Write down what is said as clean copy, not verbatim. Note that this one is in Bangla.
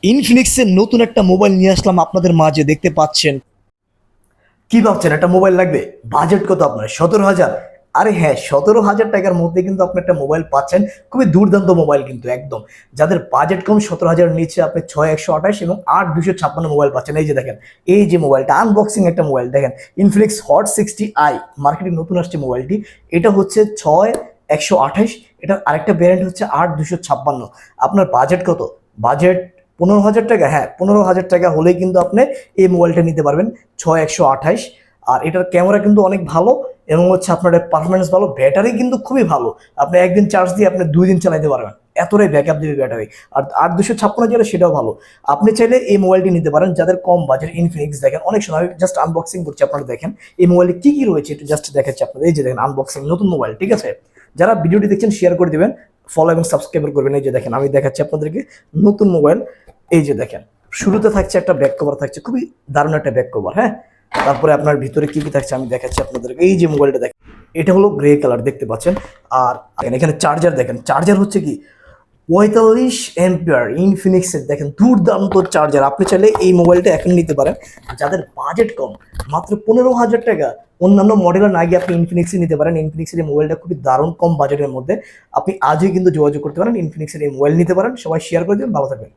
ইনফিনিক্সের নতুন একটা মোবাইল নিয়ে আসলাম আপনাদের মাঝে, দেখতে পাচ্ছেন। কি ভাবছেন একটা মোবাইল লাগবে? বাজেট কত আপনার? 17,000? আরে হ্যাঁ, 17,000 টাকার মধ্যে কিন্তু আপনি একটা মোবাইল পাচ্ছেন। খুবই দুর্দান্ত মোবাইল কিন্তু একদম। যাদের বাজেট কম 17,000 নিচে আপনি 6128 এবং 8256 মোবাইল পাচ্ছেন। এই যে দেখেন, এই যে মোবাইলটা আনবক্সিং একটা মোবাইল দেখেন, ইনফিনিক্স হট 60i মার্কেটে নতুন আসছে মোবাইলটি। এটা হচ্ছে 6128, এটার আরেকটা ভ্যারিয়েন্ট হচ্ছে 8256। আপনার বাজেট কত? বাজেট 15,000 টাকা। হ্যাঁ, 15,000 টাকা হলেই কিন্তু আপনি এই মোবাইলটা নিতে পারবেন 6128। আর এটার ক্যামেরা কিন্তু অনেক ভালো এবং হচ্ছে আপনার পারফরমেন্স ভালো, ব্যাটারি কিন্তু খুবই ভালো। আপনি একদিন চার্জ দিয়ে আপনি 2 দিন চালাতে পারবেন, এতটাই ব্যাকআপ দেবে ব্যাটারি। আর 8256 যেটা সেটাও ভালো। আপনি চাইলে এই মোবাইলটি নিতে পারেন যাদের কম বাজেট। ইনফিনিক্স দেখেন, অনেক সময় জাস্ট আনবক্সিং করছি, আপনারা দেখেন এই মোবাইলে কি কি রয়েছে একটু জাস্ট দেখাচ্ছি আপনাদের। এই যে দেখেন আনবক্সিং নতুন মোবাইল, ঠিক আছে? যারা ভিডিওটি দেখছেন শেয়ার করে দিবেন, ফলো এবং সাবস্ক্রাইব করবেন। এই যে দেখেন আমি দেখাচ্ছি আপনাদেরকে নতুন মোবাইল। এই যে দেখেন, শুরুতে থাকছে একটা ব্যাক কভার, থাকছে খুবই দারুণ একটা ব্যাক কভার। হ্যাঁ, তারপরে আপনার ভিতরে কি কি থাকছে আমি দেখাচ্ছি আপনাদেরকে। এই যে মোবাইলটা দেখেন, এটা হলো গ্রে কালার, দেখতে পাচ্ছেন। আর এখানে চার্জার দেখেন, চার্জার হচ্ছে কি 45 এম্পিয়ার ইনফিনিক্সের, দেখেন দুর্দান্ত চার্জার। আপনি চাইলে এই মোবাইলটা এখন নিতে পারেন যাদের বাজেট কম, মাত্র 15,000 টাকা। অন্যান্য মডেলের না গিয়ে আপনি ইনফিনিক্সে নিতে পারেন। ইনফিনিক্সের এই মোবাইলটা খুবই দারুণ কম বাজেটের মধ্যে। আপনি আজই কিন্তু যোগাযোগ করতে পারেন, ইনফিনিক্সের এই মোবাইল নিতে পারেন। সবাই শেয়ার করে দেবেন, ভালো থাকবেন।